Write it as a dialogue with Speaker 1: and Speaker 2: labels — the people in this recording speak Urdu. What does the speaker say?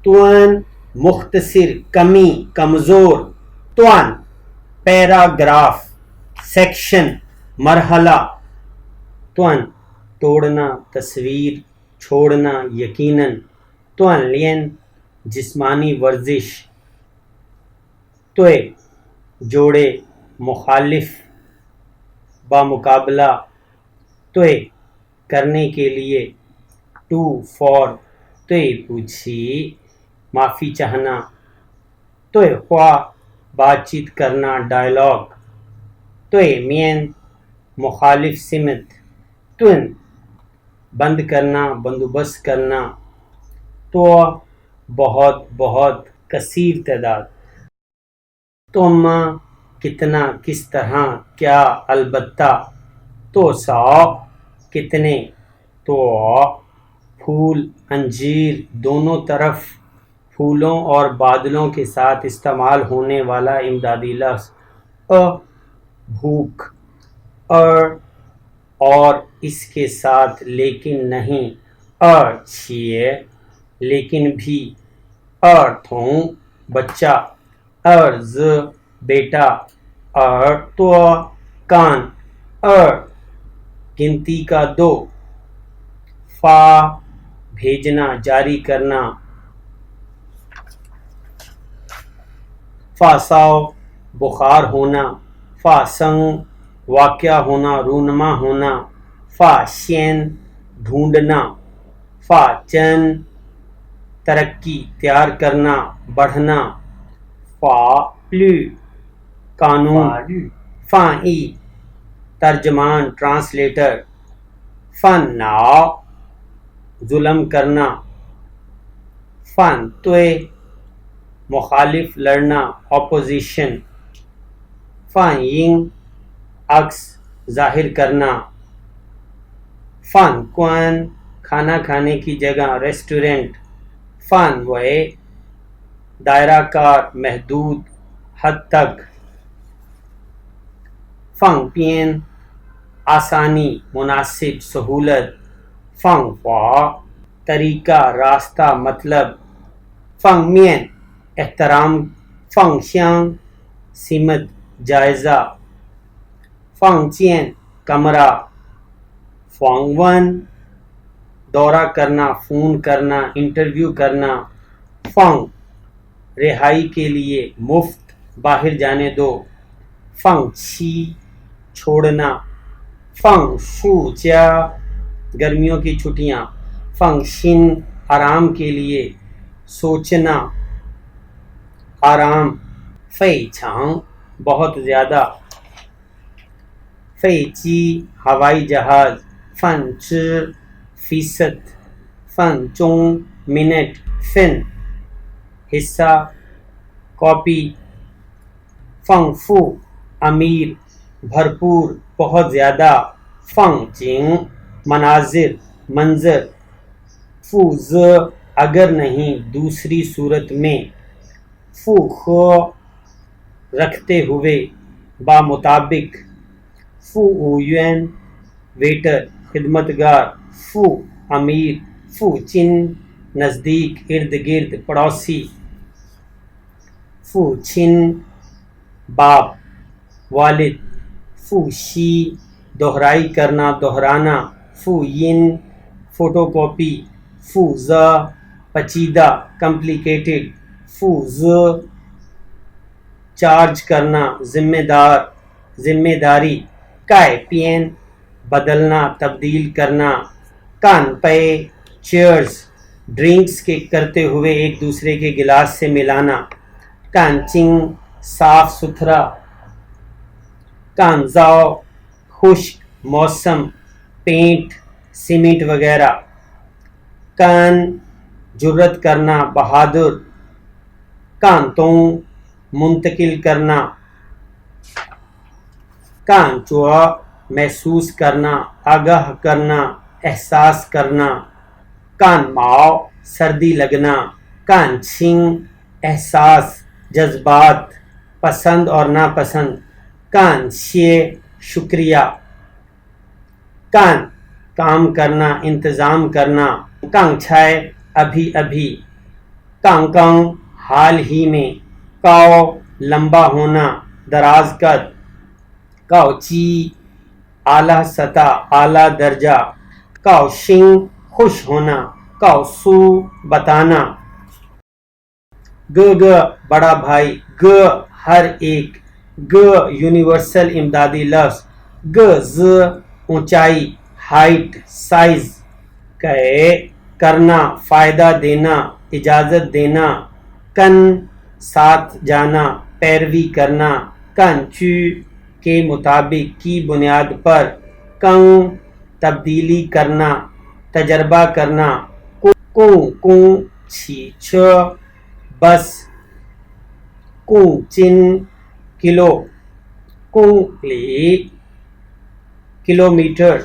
Speaker 1: توان مختصر کمی کمزور توان پیراگراف سیکشن مرحلہ توان توڑنا تصویر چھوڑنا یقیناً توان لین جسمانی ورزش توئے جوڑے مخالف بامقابلہ توئے کرنے کے لیے ٹو فار توئے پوچھی معافی چاہنا توئے خواہ بات چیت کرنا ڈائلاگ توئے مین مخالف سمت توئن بند کرنا بندوبست کرنا تو بہت بہت کثیر تعداد تو ماں کتنا کس طرح کیا البتہ تو سا کتنے تو پھول انجیر دونوں طرف پھولوں اور بادلوں کے ساتھ استعمال ہونے والا امدادی لفظ بھوک اور اس کے ساتھ لیکن نہیں چھیے لیکن بھی تھوں بچہ ز بیٹا تو کان گنتی کا دو فا بھیجنا جاری کرنا فا ساو بخار ہونا فا سنگ واقعہ ہونا رونما ہونا فا شین ڈھونڈنا فا چن ترقی تیار کرنا بڑھنا فا پلو قانون فا ای ترجمان ٹرانسلیٹر فن نا ظلم کرنا فن توئے مخالف لڑنا اپوزیشن فن ینگ عکس ظاہر کرنا فن کوان کھانا کھانے کی جگہ ریسٹورنٹ فن وے دائرہ کار محدود حد تک فنگ پین آسانی مناسب سہولت فنگ فا طریقہ راستہ مطلب فنگ مین احترام فنگ شیانگ سمت جائزہ فنگ چین کمرہ فنگ ون دورہ کرنا فون کرنا انٹرویو کرنا فنگ رہائی کے لیے مفت باہر جانے دو فنگ چھی چھوڑنا فنگ شو چیا گرمیوں کی چھٹیاں فنگ شن آرام کے لیے سوچنا آرام فئی چھانگ بہت زیادہ فئی چی ہوائی جہاز فن چر فیصد فن چونگ منٹ فن حصہ کاپی فنگ فو امیر بھرپور بہت زیادہ فنگ چنگ مناظر منظر فو ز اگر نہیں دوسری صورت میں فو خو رکھتے ہوئے بامطابق فو او یون ویٹر خدمتگار فو امیر فو چن نزدیک ارد گرد پڑوسی فو چھن باپ والد فو شی دہرائی کرنا دہرانا فو ین فوٹو کاپی فو زا پیچیدہ کمپلیکیٹڈ فو ز چارج کرنا ذمہ دار ذمہ داری کائے پین بدلنا تبدیل کرنا کان پے چیئرز ڈرنکس کے کرتے ہوئے ایک دوسرے کے گلاس سے ملانا کانچنگ صاف ستھرا کانزاؤ خشک موسم پینٹ سیمنٹ وغیرہ کان جرت کرنا بہادر کانتوں منتقل کرنا کانچوا محسوس کرنا آگاہ کرنا احساس کرنا کان ماؤ سردی لگنا کان چھنگ احساس جذبات پسند اور ناپسند کان شے شکریہ کان کام کرنا انتظام کرنا کانگ چھائے ابھی ابھی کانگ کانگ حال ہی میں، کاؤ لمبا ہونا دراز قد، کاؤ چی اعلیٰ سطح اعلیٰ درجہ، کاؤ شنگ خوش ہونا، کاؤ سو بتانا، گ گ بڑا بھائی، گ ہر ایک، گ یونیورسل امدادی لفظ، گ ز اونچائی ہائٹ سائز، کئے کرنا فائدہ دینا اجازت دینا، کن ساتھ جانا پیروی کرنا، کن چو کے مطابق کی بنیاد پر، کنگ تبدیلی کرنا تجربہ کرنا، کوں کوں چھی چھ بس، کوں چن کلو، کوں لی کلومیٹر،